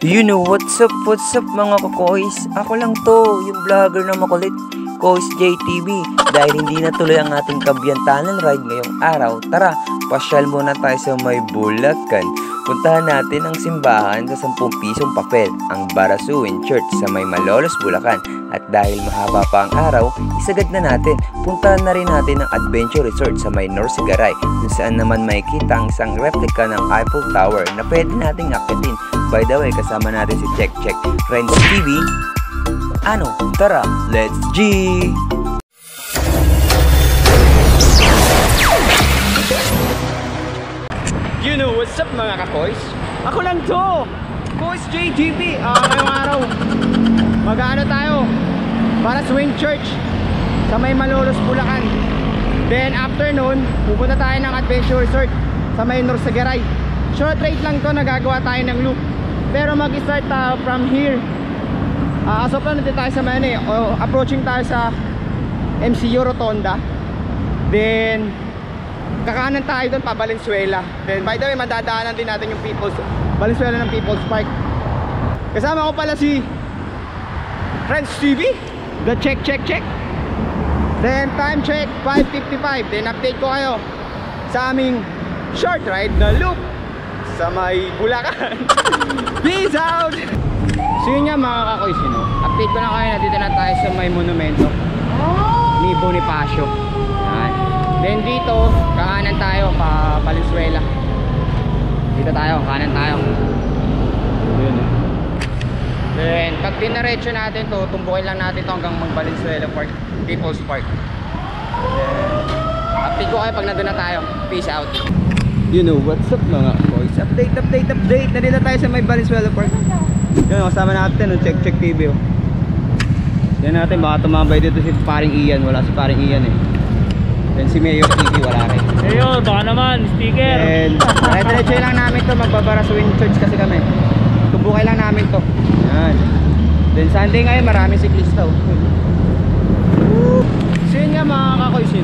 You know, what's up mga kakoys? Ako lang to, yung vlogger na makulit, Kois JTV. Dahil hindi natuloy ang ating kabyantanan ride ngayong araw, tara, pasyal muna tayo sa may Bulacan. Puntahan natin ang simbahan sa 10 pisong papel, ang Barasuin Church sa may Malolos, Bulacan. At dahil mahaba pa ang araw, isagad na natin. Puntahan na rin natin ang Adventure Resort sa may Norsigaray, kung saan naman makikita ang isang replika ng Eiffel Tower na pwede nating akitin. By the way, kasama natin si Check Friends TV. Ano? Tara, let's G! You know what's up mga kakoys? Ako lang to! Kois JGB! Ngayong araw, mag-ano tayo? Barasuin Church sa may Malolos, Bulacan. Then after nun, pupunta tayo ng Adventure Resort sa may Norsigaray. Short ride lang to, nagagawa tayo ng loop. Pero mag-start tayo from here. So plan natin tayo sa may approaching tayo sa MCU Rotonda. Then kakanan tayo doon pa Valenzuela. Then by the way, madadaanan din natin yung Valenzuela ng People's Park. Kasama ko pala si Friends TV, the check. Then time check 5:55. Then update ko kayo sa aming short ride na loop sa may Bulacan. Peace out! So yun nga mga kakoys, update ko na kayo na dito na tayo sa may monumento ni Bonifacio. Yan. Then dito, kakanan tayo pa Valenzuela. Dito tayo, kanan tayo. Yun. Then pag dinaretso natin to, tumbukin lang natin to hanggang mag-Valenzuela Park, People's Park. Then update ko kayo pag nandun na tayo. Peace out. You know what's up mga boys. Update. Nandito tayo sa may Valenzuela Park. Yun, kasama natin yung Check TV. Yan natin, baka tumambay dito si paring Ian. Wala si paring Ian eh. Then si Mayor TV wala rin. Ayun, baka naman, sticker. And diretso lang namin to, magbabarasuin church kasi kami. Tubukay lang namin to. Yan. Then Sunday ngayon, maraming siklista. So yun nga mga kakoys,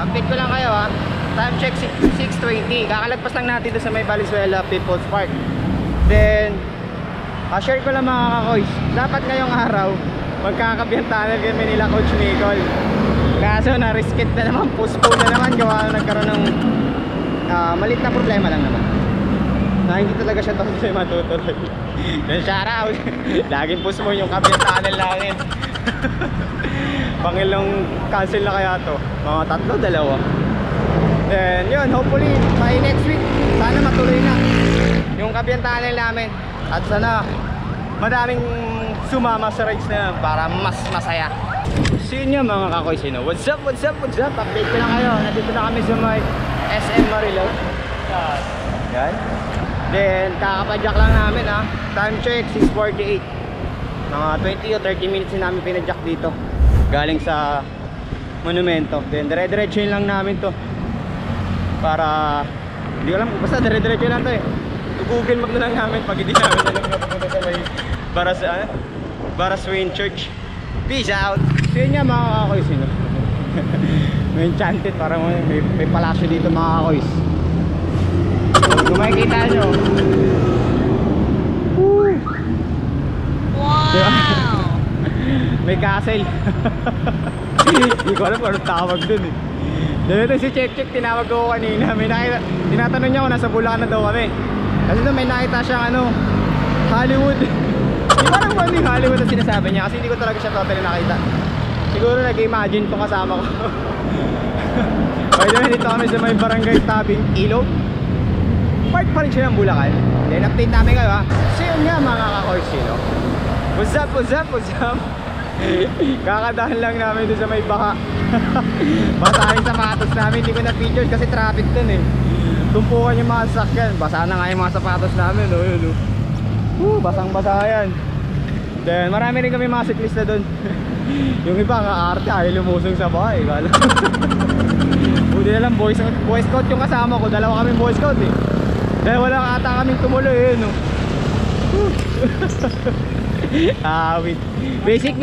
update ko lang kayo ha. Time check 6:20. Kakalagpas lang natin doon sa may Valenzuela People's Park. Then share ko lang mga kakoys, dapat ngayong araw magkakabiyantanan kami nila Coach Nicole. Kaso na-riskit na naman, postpone na naman, gawa nagkaroon ng malit na problema lang naman na hindi talaga siya matutuloy. Then shout out, laging postpone yung kabiyantanan namin. Pangilong cancel na kaya to, mga 3, 2. Then yun, hopefully by next week sana matuloy na yung kabiyantanan namin. At sana madaming sumama sa rides na yan para mas masaya. So yun nga mga kakoys, what's up? Update ko na kayo. Nandito na kami sa may SM Marilao. Yan. Then kakapadyak lang namin ha. Time check 6:48. Mga 20 o 30 minutes na namin pinadyak dito galing sa monumento. Then dire-diretso lang namin to para hindi ko alam, basta dire-diretso lang to eh. Google map na lang namin pag hindi namin alam na pupunta sa may Barasuin Church. Peace out! So yun nga mga kakoys, may enchanted, parang may palasyo dito mga kakoys. Kung makikita nyo, wow! May castle. Hindi ko alam kung anong tawag dun eh. Dito si Check, tinawag ko kanina. Tinatanong niya kung nasa Bulacan na daw kami. Kasi doon may nakita siyang Hollywood. Hindi ko alam kung ano yung Hollywood ang sinasabi niya, kasi hindi ko talaga siya totally nakita. Siguro nag-imagine itong kasama ko. By the way, dito kami sa may barangay Tabing Ilog. Part pa rin siya ng Bulacan. Then update namin kayo ha. So yun nga mga kakoys, what's up? Kakadahan lang namin doon sa may baka. Basa yung sapatos namin, hindi ko na features kasi traffic dun eh. Tumpukan yung mga sasakyan, basa na nga yung mga sapatos namin. Basang basa yan. Then marami rin kami mga siklista dun. Yung iba ka-arte, ayaw lumusong sa bahay. Buti na lang boy scout yung kasama ko. Dalawa kaming boy scout eh. Dahil wala ata kaming tumuloy eh wait. Basic.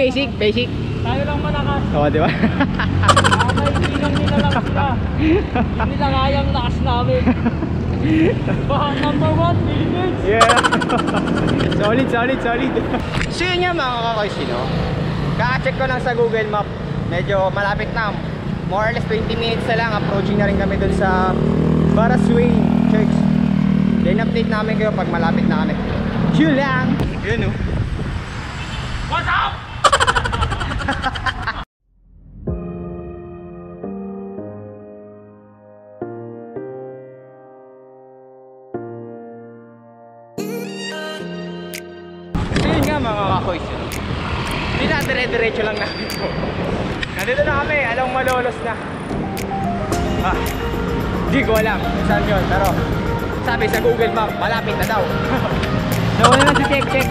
Tayo lang malakas. Oo, di ba? Hindi lang nila lang sila. Hindi nila kayang lakas namin. Number 1, Philippines! Yeah. Solid. So yun nga mga kakoys, kaka-check ko lang sa Google Map. Medyo malapit na. More or less 20 minutes na lang. Approaching na rin kami dun sa Baraswing Church. Then update namin kayo pag malapit na kami. Chill lang. Yun What's up? So yun nga mga kakoys, dire-diretso lang namin ito. Nandito na kami, alam malolos na. Di ko alam kung saan yun, pero sabi sa Google Map, malapit na daw. Nawala na si Check.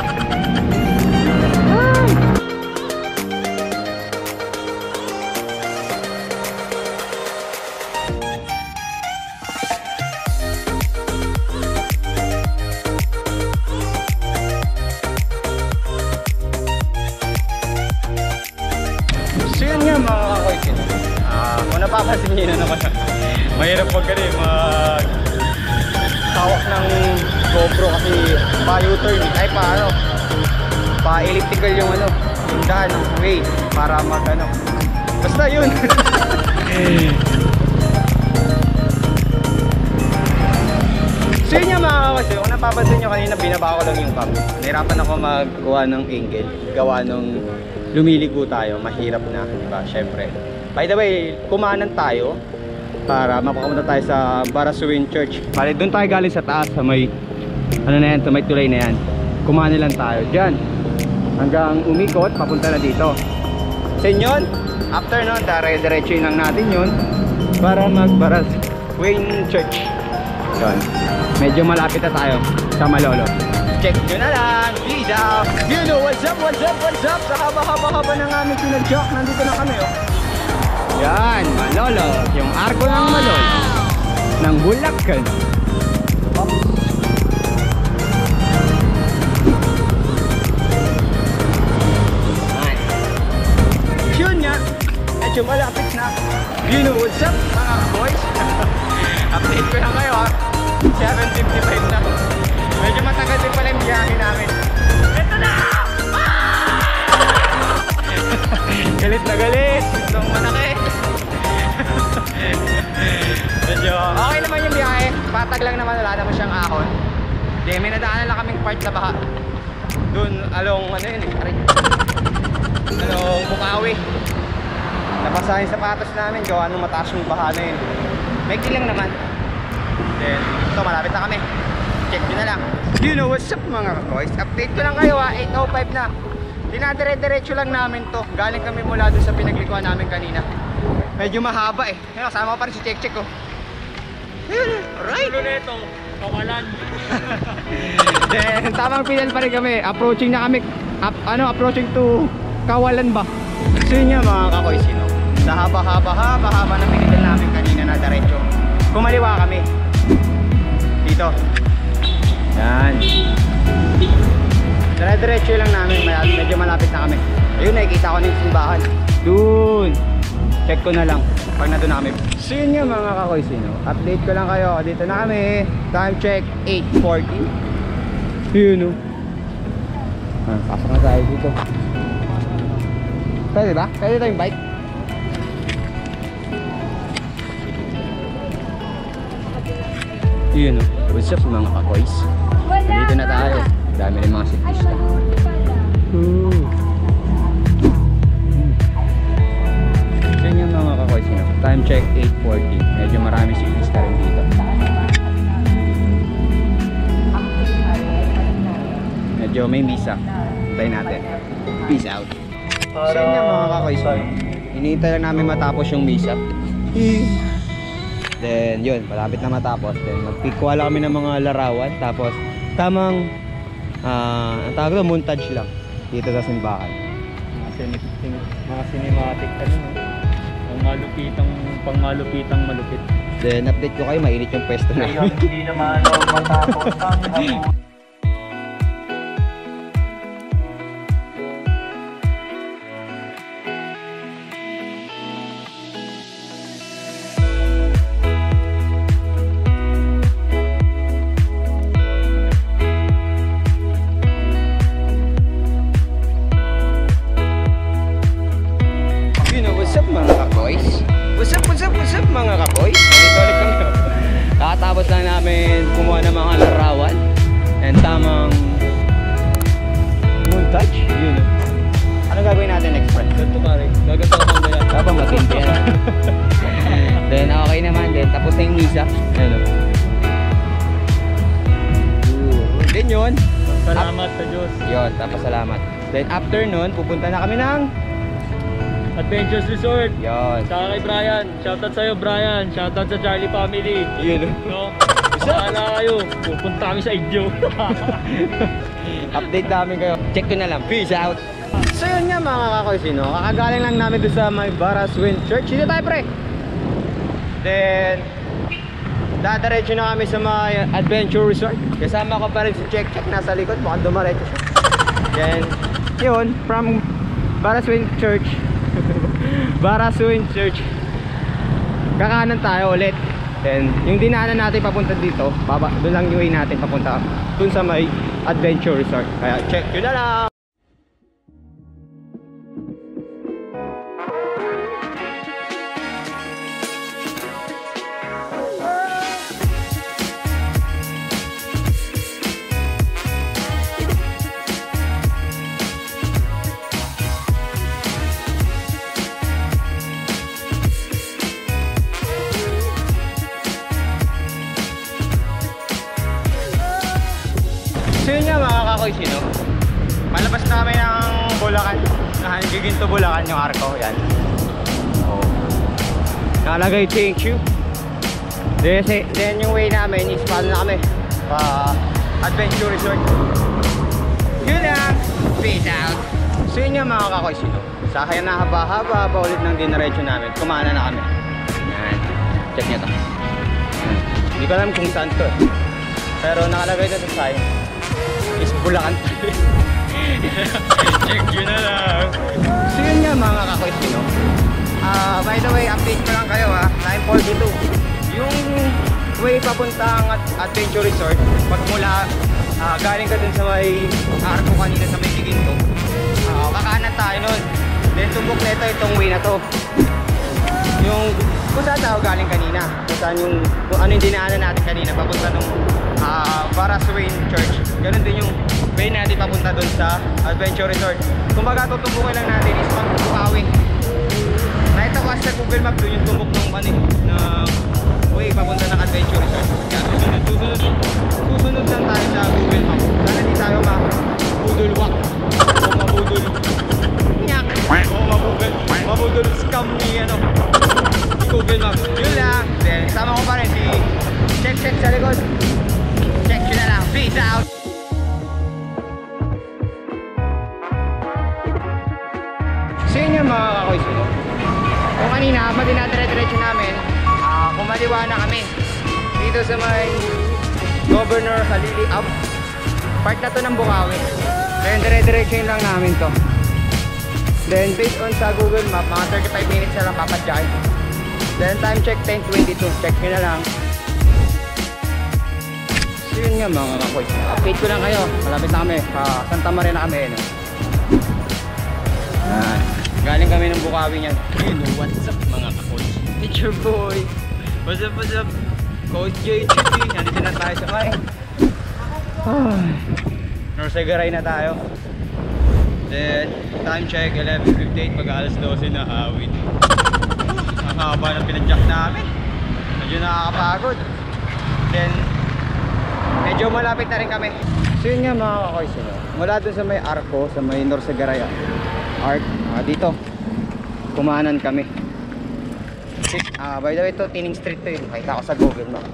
So yun nga mga kakoys, kung napapansin nyo na naman, mahirap pag hawak ng GoPro kasi pa-U-turn, pa-elliptical yung yung daan, way, para basta yun. So yun nga mga kakoys, kung napapansin nyo kanina, binaba ko lang yung cam. Nahirapan ako maggawa ng angle, gawa nung lumiligo tayo, mahirap na, diba? Syempre. By the way, kumanan tayo para mapapunta tayo sa Baraswing Church. Bale, doon tayo galing sa taas, sa may sa may tulay na yan. Kumanan lang tayo diyan hanggang umikot papunta na dito. Sa yun, after nun, dire-diretso lang natin yun para mag-Baraswing Church. Yun. Medyo malapit na tayo sa Malolo. Check nyo na lang, peace out. You know what's up. Sa haba-haba ng aming pinag-joke, nandito na kami Yan, Malolo. Yung arko ng Malolo ng Bulacan. Yun nga, medyo malapit na. You know what's up mga boys. Update ko na kayo 7:55 na. Medyo matagal din pala yung biyahe namin. Ito na! Galit na galit. Itong malaki. Medyo okay naman yung biyahe. Patag lang naman, wala naman siyang ahon. Hindi, may nadaanan lang kaming part na baha. Doon, along along Bukawi. Nabasa yung sapatos namin, gawa nung mataas yung baha na yun. May kilang naman. Then, ito, malapit na kami. Check nyo na lang. You know what's up mga kakoys. Update ko lang kayo 8:05 na. Dinadire-diretso lang namin to. Galing kami mula doon sa pinaglikuan namin kanina. Medyo mahaba kasama pa rin si Check ko. Right. Tulo nito, kawalan. Then, tamang pinal pa rin kami. Approaching na kami. Approaching to Kawalan ba? So yun nga mga kakoys, sa haba na pinidal namin kanina na diretso. Kumaliwa kami. Dito. Yan. Dire-diretso lang namin, medyo malapit na kami. Ayun, nakikita ko na yung simbahan. Doon. Check ko na lang pag nandun na kami. So yun nga mga kakoys, update ko lang kayo. Dito na kami. Time check 8:40. Yun pasok na tayo dito. Pwede ba? Pwede tayong bike? Yun what's up mga kakoys? Dito na tayo. Dami rin mga siklista. So yun mga kakoys, time check 8:40. Medyo marami siklista rin dito. Medyo may misa. Hintayin natin. Peace out. So yun nga mga kakoys, hinihintay lang namin matapos yung misa. Then yun, malapit na matapos. Then magpikuha kami ng mga larawan. Tapos tamang ang tawag doon, montage lang dito sa simbahan. Mga cinematic pang malupit. Then update ko kayo, mainit yung pwesto namin. Hindi naman matapos ang visa. Ayun o. Then yun. Salamat sa Diyos. Yun, tapos salamat. Then after nun, pupunta na kami ng Adventures Resort. yun. Saka kay Brian. Shoutout sa'yo, Brian. Shoutout sa Charlie family. Yun. No? Bahala kayo. Pupunta kami sa Igjo. Update namin kayo. Check ko na lang. Peace out. So yun nga mga kakoysino. Kakagaling lang namin doon sa may Baraswin Church. Dito tayo pre. Then dadaretso na kami sa may Adventure Resort. Kasama ko pa rin si Check Check. Nasa likod. Mukhang dumaretso siya. Then yun. From Baraswin Church Baraswin Church kakanan tayo ulit. Then yung dinaanan natin papunta dito, baba, doon lang yung way natin papunta doon sa may Adventure Resort. Kaya check yun na lang. So yun nga mga kakoysino, palabas namin ng Bulacan, nagiging to Bulacan yung arko, yan. Oh. Nakalagay thank you. Then yung way namin is paano na kami pa Adventure Resort. Yun lang, peace out. So yun nga mga kakoysino, sa kaya na haba-haba pa ulit ng dinaretso namin, kumana na kami. Yan, check nyo to. Hindi ko alam kung saan to, pero nakalagay na sa sign is Bulacan. Check yun na lang. So yun nga mga kakoysino, by the way, update ko lang kayo ha, 942 yung way papuntang Adventure Resort. Pag mula galing ka dun sa may arko kanina sa may Giginto, kakanan tayo nun. Then tumbok neto itong way na to, yung kung saan tayo galing kanina, kung saan yung kung ano yung dinaanan natin kanina papunta nung Baraswin Church. Ganun din yung way natin papunta dun sa Adventure Resort. Kumbaga tutumbukin lang natin is Bukawi. Nakita ko sa Google Map dun yung tumbok ng na way papunta ng Adventure Resort. Kaya susunod lang tayo sa Google Map. Sana di tayo mabudulwak o mabudul nyak o mabudul scam ni Google Map. Yun lang. Then sama ko pa rin si Check sa likod. Check yun na lang. Peace out. So yun yung mga kakoysino. Kung kanina, madinadire-diretso namin, kumaliwa na kami dito sa may Governor Halili Up. Part na to ng Bukawi. Then dire-diretso lang namin to. Then based on sa Google Map, mga 35 minutes na lang papadyakin. Then time check 10:22. Check nyo na lang. So yun nga mga kakoys, update ko lang kayo. Malapit na kami, Santa Maria na kami, no? Galing kami ng Bukawi niyan. You know what's up mga kakoys, it's your boy. What's up Coach JTB. Nandito na tayo sa may Norsagaray na tayo. Then time check 11:58. Mag alas 12 na hawid. Ang haba ng pinadyak namin, medyo nakakapagod. Then medyo malapit na rin kami. So yun nga mga kakoys, mula dun sa may arko, sa may Norsagaray Arc, dito kumanan kami. By the way, ito Tining Street to, nakita ko sa Google Map.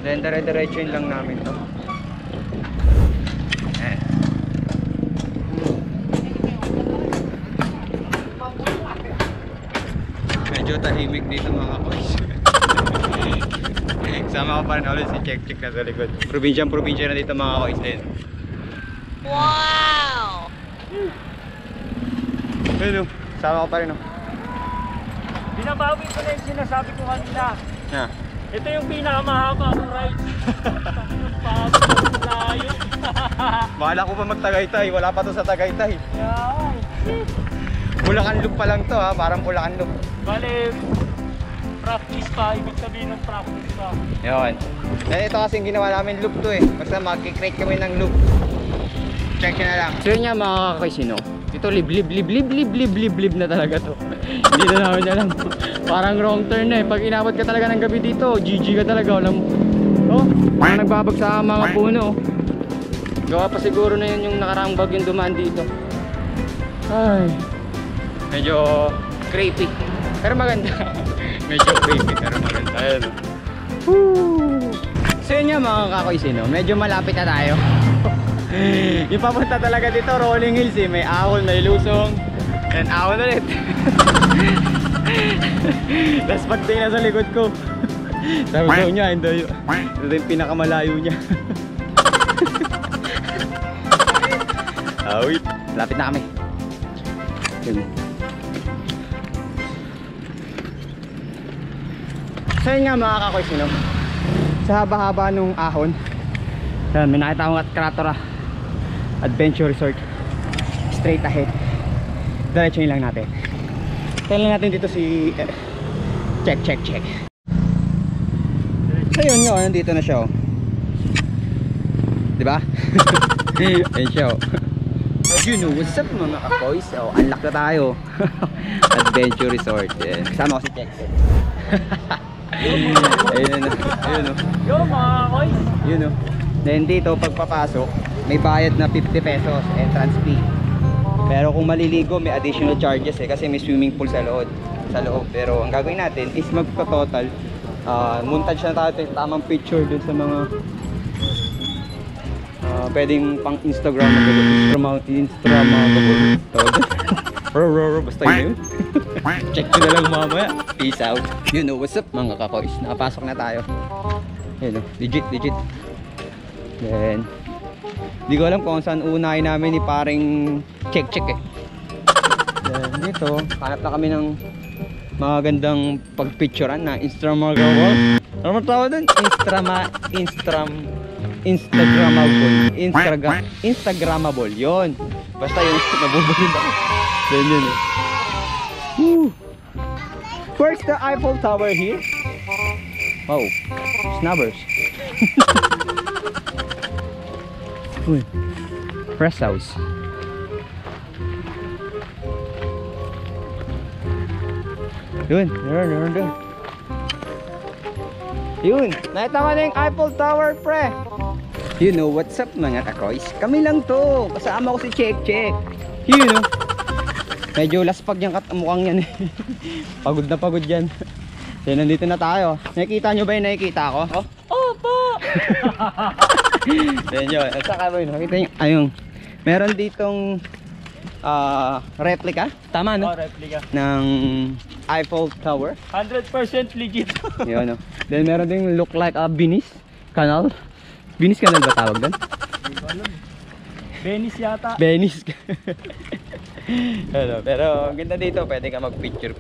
Then dire-diretso lang namin to. Medyo tahimik dito mga kakoys. Sama ko pa rin ulit si Check na sa likod. Probinsya na dito mga kakoys din. Wow! Ayun, sama ko pa rin Binabawi ko na yung sinasabi ko kanina. Yeah. Ito yung pinakamahaba ng ride. Layo. Bahala ko pa mag-Tagaytay, wala pa to sa Tagaytay. Yan. Bulacan Loop pa lang to ha, parang Bulacan Loop. Bale, practice pa, ibig sabihin ng practice pa. Yun. Then ito kasing ginawa namin loop to eh. Basta mag-create kami ng loop. Check nyo na lang. So yun nga mga kakoysino, Ito liblib na talaga to. Hindi na namin alam. Parang wrong turn na eh. Pag inabot ka talaga ng gabi dito, GG ka talaga. Alam mo. Oh, parang nagbabag sa mga puno. Gawa pa siguro na yun yung nakaraang bagyong dumaan dito. Ay, medyo creepy. Pero maganda. Medyo creepy pero maganda. Ayan. Woo! So yun nga mga kakoysino, medyo malapit na tayo. Yung papunta talaga dito, rolling hills eh. May ahon, may lusong, and ahon ulit. Tapos pagting na sa likod ko, sabi daw niya, hindi ito yung pinakamalayo niya. Wait, lapit na kami. Yun. So yun nga mga kakoysino, sa haba-haba nung ahon, yan, may nakita akong at Kratora Adventure Resort. Straight ahead. Diretso lang natin. Tingnan natin dito si check. So yun yun, nandito na siya oh. Diba? Ayun siya oh. You know what's up mga kakoys. Oh, unlock na tayo. Adventure Resort. Yan. Kasama ko si Check. Ayun oh. Yo mga koys. Yun oh. Then dito pagpapasok may bayad na 50 pesos entrance fee. Pero kung maliligo may additional charges eh kasi may swimming pool sa loob. Pero ang gagawin natin is magto-total montage na tayo tamang picture dun sa mga pwedeng pang Instagramable. Basta yun. Check ko na lang mamaya. Peace out. You know what's up mga kakoys. Nakapasok na tayo. Yun oh. Legit. Then di ko alam kung saan unahin namin ni paring check eh. Then dito hanap na kami ng magandang pagpicturean na Instagramable. Ano tawag doon? Instagramable yon. Basta yun nabubulin ako. Then yun eh. Woo. Where's the Eiffel Tower here? Oh, snabbers. Uy, press house. Yun. Yun, nakita mo na yung Eiffel Tower, pre. You know what's up mga kakoys. Kami lang to, kasama ko si Check. Yun know. Medyo laspag yung mukhang yan eh. Pagod na pagod yan. So nandito na tayo. Nakikita nyo ba yung nakikita ko? Oh? Opo! Yan yun. At saka ba yun? Nakita nyo? Ayun. Meron ditong replica. Tama no? Oh, replica. Ng Eiffel Tower. 100% legit. Yun no. Then meron ding look like a Venice Canal. Venice Canal ba tawag doon? Hindi ko alam. Venice yata. Venice. Pero ang ganda dito, pwede ka mag picture.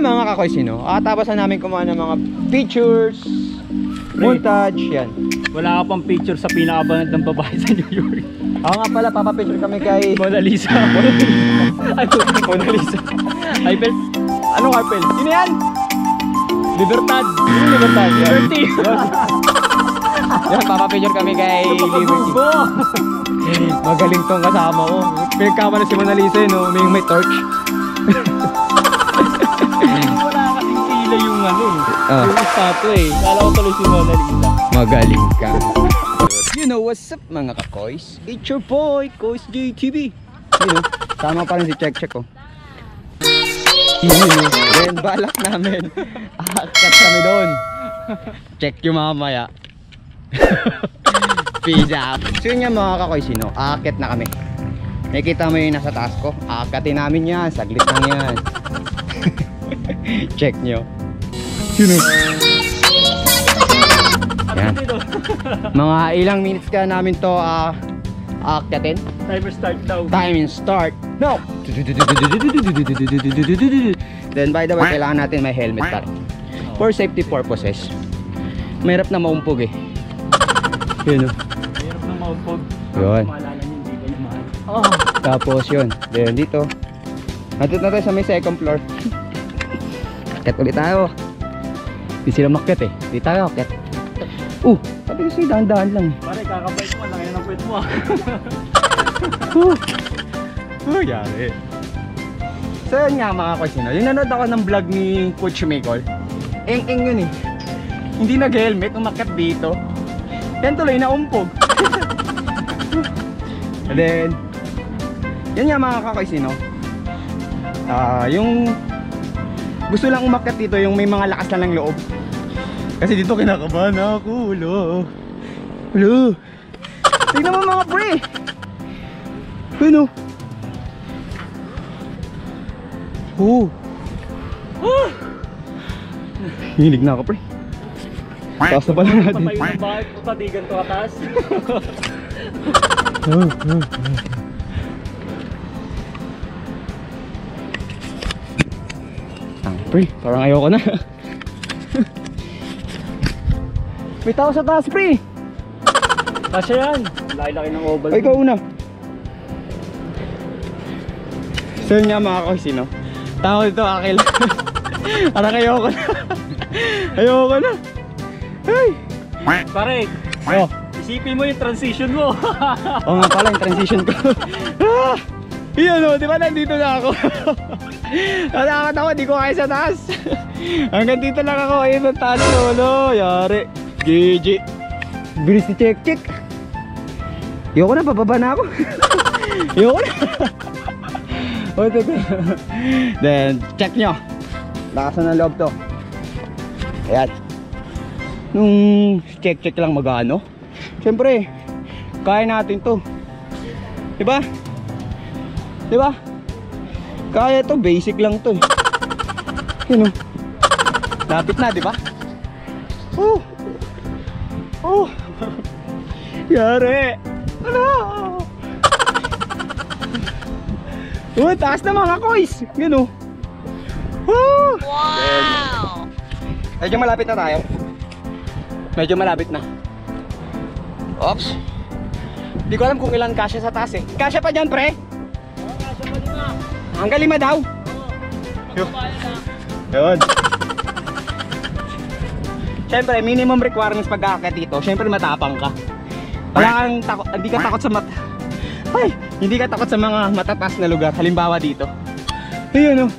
Mga kakoys, tapos na namin kumuha ng mga pictures, montage, yan. Wala ka pang picture sa pinakabanat ng babae sa New York. Ako nga pala, papapicture kami kay Mona Lisa. Ay, Mona Lisa. Eiffel. Anong Eiffel? Sino yan? Libertad. Libertad. Liberty. Yan, papapicture kami kay Liberty. Magaling tong kasama ko. Pinagkama na si Mona Lisa yun, may torch. Wala kasing pila yung yung statue eh. Kala ko tuloy si Mona Lisa. Magaling ka. You know what's up mga kakoys? It's your boy, Kois JTV. Yun, tama pa rin si Check oh. Yun, then balak namin. Aakyat kami doon. Check yung mamaya. Pizza. So yun nga mga kakoy, sino? Aakyat na kami. Nakikita mo yung nasa taas ko? Aakyatin namin yan. Saglit lang yan. Check nyo. Sino? Yan. Mga ilang minutes ka namin to aakyatin. Timer start daw. Time and start. No! Then by the way, kailangan natin may helmet pa rin. For safety purposes. Mahirap na maumpog eh. Yun o. Mahirap na maumpog. Yun. Maalala niyo, hindi ka niya mahal. Tapos yun. Then dito. Nandito na tayo sa may second floor. Akyat ulit tayo. Hindi sila makyat eh. Hindi tayo akyat. Sabi kasi dahan-dahan lang. Pare, kakabay mo. Laki na ng puwet mo Yari. So yun nga mga kusino. Yung nanood ako ng vlog ni Coach Mikol. Eng-eng yun eh. Hindi nag-helmet, umakyat dito. Yan tuloy na umpog. And then yun nga mga kakusino. Yung gusto lang umakyat dito, yung may mga lakas na ng loob. Kasi dito kinakabahan ako. Ulo. Tignan mo mga pre. Ano? Hilig na ako pre. Taas na pala natin. Patayo ng bahay, putadigan to atas. Pre, parang ayoko na. May tao sa taas pre. Kasya yan. Laki-laki ng oval. Ay, ikaw una. So yun nga mga kusino. Tao dito akil. Parang ayoko na. Ayoko na. Ay. Pare, isipin mo yung transition mo. Oo nga pala yung transition ko. Yun o, di ba nandito na ako. Natakot ako, di ko kaya sa taas. Hanggang dito lang ako, ayun ang taas lolo. Yari. GG. Bilis ni Check. Ayoko na, bababa na ako. Ayoko na. Then, check nyo. Lakasan ng loob to. Ayan. Nung check lang magano. Siyempre, kaya natin to. Diba? Diba? Kaya to, basic lang to eh. Yun o. Lapit na, diba? Yari. Ano? Taas na mga koys. Gano. Wow. Medyo malapit na tayo. Medyo malapit na. Oops. Hindi ko alam kung ilan kasya sa taas eh. Kasya pa dyan pre? Kasya pa din na. Hanggang 5 daw. Yun. Siyempre, minimum requirements pag-aakyat dito. Siyempre, matapang ka. Wala kang takot, hindi ka takot sa hindi ka takot sa mga matataas na lugar. Halimbawa dito. Ayun oh.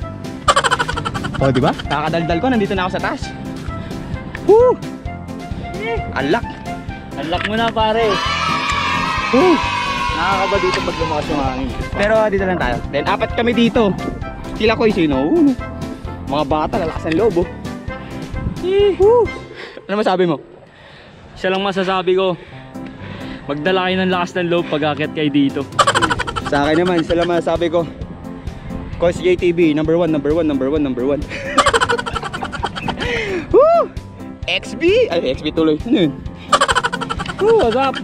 Di ba? Kakadaldal ko, nandito na ako sa taas. Woo! Unlock. Unlock mo na pare. Nakakaba dito pag lumakas yung hangin. Pero dito lang tayo. Then apat kami dito. Sila ko sino? Mga bata, lalakas ang loob oh. Ano masabi mo? Isa lang masasabi ko. Magdala kayo ng lakas ng loob pag aakyat kayo dito. Sa akin naman, isa lang masasabi ko. Coach JTB, number 1. Woo! XB! Ay, XB tuloy. Ano yun? What's up?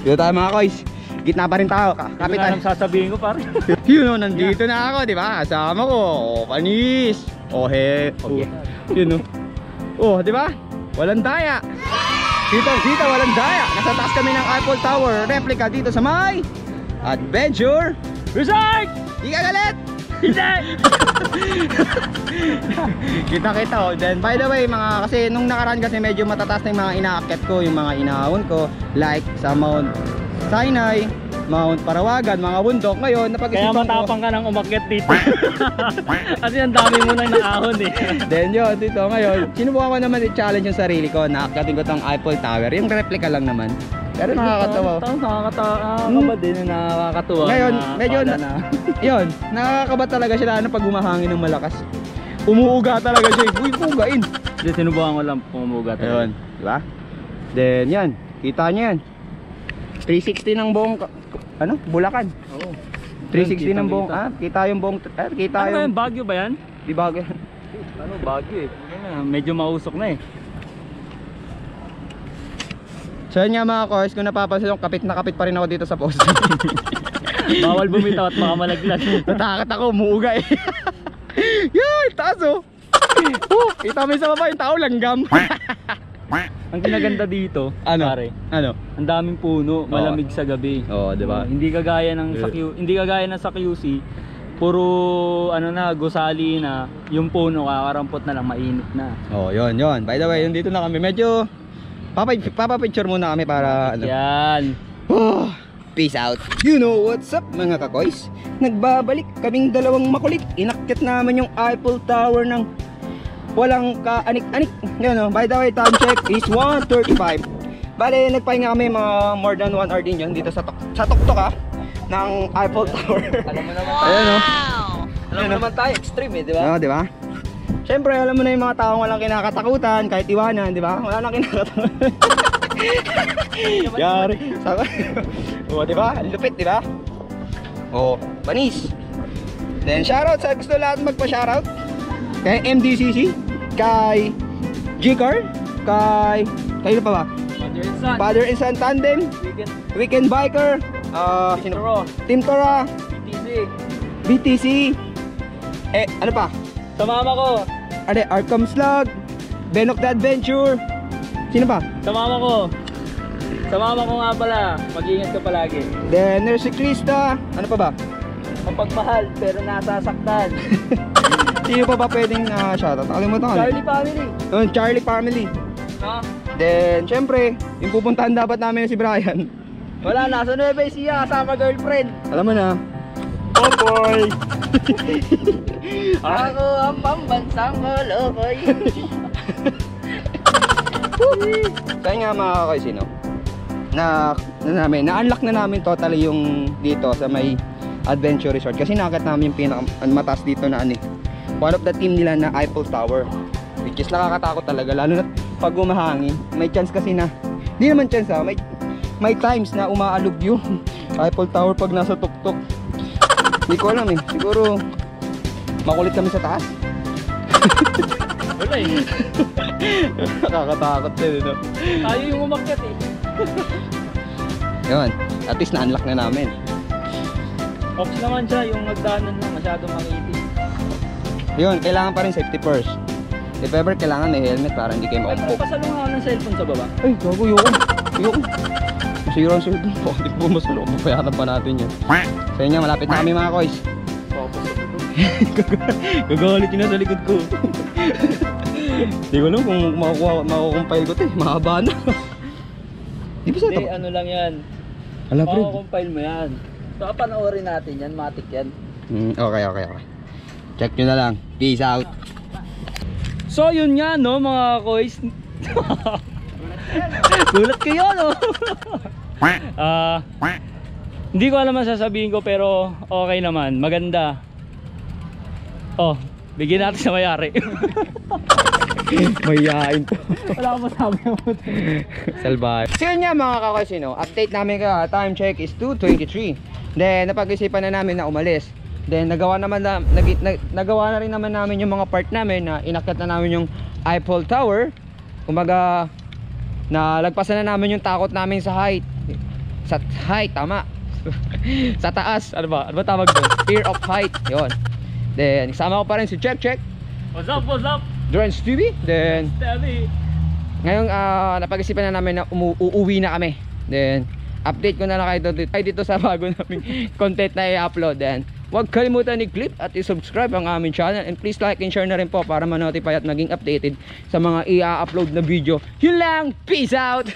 Dito tayo mga koys. Gitna pa rin tayo. Kapit tayo. Ano sasabihin ko pare? Yun o, nandito na ako, di ba? Kasama ko. Panis. Okay. Yun o. Di ba? Walang daya. Kita, walang daya. Nasa taas kami ng Eiffel Tower replica dito sa may Adventure Resort! Di ka galit? Hindi! Kita oh. Then by the way kasi nung nakaraan kasi medyo matataas na yung mga inaakyat ko, yung mga inahon ko, like sa Mount Sinai, Mount Parawagan, mga bundok. Ngayon, Kaya napag-isipan ko. matapang ka ng umakyat dito. Kasi ang dami mo nang nakahon eh. Then yun, dito ngayon, sinubukan ko naman i-challenge yung sarili ko. Nakakating ko tong Eiffel Tower. Yung replica lang naman. Pero nakakatawa. Nakakatawa din, nakakatuwa. Ngayon, na medyo pala na, yun, nakakaba talaga siya lalo pag humahangin ng malakas. Umuuga talaga siya. Uy, pugain. Hindi, sinubukan ko lang pumugat. Ayun, di ba? Then yan, kita niyo yan. 360 ng buong Bulacan. Oo. 360 ng buong Kita. kita yung buong kita Ano ba yan? yung Baguio ba yan? di bago. Ano, Baguio eh. Medyo mausok na eh. So yun nga mga koys, kung napapansin yung kapit na kapit pa rin ako dito sa post. Bawal bumitaw at makamalaglag. Natakot ako, umuuga eh. Yan, taas oh. Kita mo sa baba yung tao langgam. Ang kinaganda dito, Ano? pare, Ano? ang daming puno, malamig sa gabi. Oo, di ba? Hindi kagaya ng sa QC, puro ano na, gusali na, yung puno kakarampot na lang, mainit na. Oh, yun. By the way, dito na kami. Medyo papa-picture muna kami para ano. Yan. Oh, peace out. You know what's up mga kakoys? Nagbabalik kaming dalawang makulit. Inakyat naman yung Eiffel Tower ng walang kaanik-anik. Yun oh. By the way, time check is 1:35. Bale, nagpahinga kami mga more than 1 hour din yun dito sa tuktok ng Eiffel Tower. Alam mo naman, Ayan oh. alam mo naman tayo, extreme eh, di ba? Oo, di ba? Siyempre, alam mo na yung mga taong walang kinakatakutan, kahit iwanan, di ba? Wala nang kinakatakutan. Yari. Oo, di ba? Ang lupit, di ba? Oo, panis. Then, shoutout sa gusto lahat magpa-shoutout. Kay MDCC, kay G-Car, kay kayo pa ba? Father and Son Tandem, Weekend Biker, Team Tora, BTC, ano pa? Sa mama ko. Ano, Arkham Slug, Benok the Adventure. Sino pa? Sa mama ko. Sa mama ko nga pala. Mag-iingat ka palagi. Then there's si Krista. Ano pa ba? Mapagmahal pero nasasaktan. Sino pa ba pwedeng shoutout? Nakalimutan ko. Charlie family. Charlie Family. Ha? Then syempre, yung pupuntahan dapat namin si Brian. Wala na. Sa Nueva Ecija kasama girlfriend. Alam mo na. Oh boy! Ako ang pambansang holokoy. Kaya nga mga kakoy, na-unlock na namin totally yung dito sa may Adventure Resort. Kasi nakakit namin yung pinakamataas dito na one of the team nila na Eiffel Tower. Which is nakakatakot talaga, lalo na pag umahangin. May chance kasi na, hindi naman chance may times na umaalog yung Eiffel Tower pag nasa tuktok. Hindi ko alam siguro makulit kami sa taas. Wala eh. Nakakatakot din Tayo yung umakyat eh. Yun, at least na-unlock na namin. Ops naman siya, yung nagdaanan lang masyadong mangiti. Yun, kailangan pa rin safety first. If ever, kailangan may helmet para hindi kayo maumpok. Pasalong ako ng cellphone sa baba. Ay, gago, yoko. Masira ang cellphone ko. Hindi ko masulok. Papayaran pa natin yun. Sa inyo, malapit na kami mga koys. Gagalit yun na sa likod ko. Hindi ko alam kung makukumpile ko ito eh. Mahaba na. Di ba sa Hindi, ano lang yan. Alam, Fred. Makakompile mo yan. So, panoorin natin yan, matik yan. Okay. Check nyo na lang. Peace out. So, yun nga no, mga koys. Gulat kayo no. Hindi ko alam ang sasabihin ko pero okay naman, maganda. Oh, bigyan natin sa mayari. Mayayain to. Wala akong masabi mo. Salbahe. So yun nga mga kakasino, update namin ka, time check is 2:23. Then napag-isipan na namin na umalis. Then nagawa na rin naman namin yung mga part namin na inakyat na namin yung Eiffel Tower. Kumbaga nalagpasan na namin yung takot namin sa height. Sa height, tama. Sa taas, ano ba tawag doon? Fear of height, yun. Then kasama ko pa rin si Check. What's up? Durance TV. Then Daddy. ngayon napag-isipan na namin na uuwi na kami. Then update ko na lang kayo dito sa bago naming content na i-upload. Then huwag kalimutan i-click at i-subscribe ang aming channel. And please like and share na rin po para ma-notify at maging updated sa mga i-upload na video. Yun lang, peace out.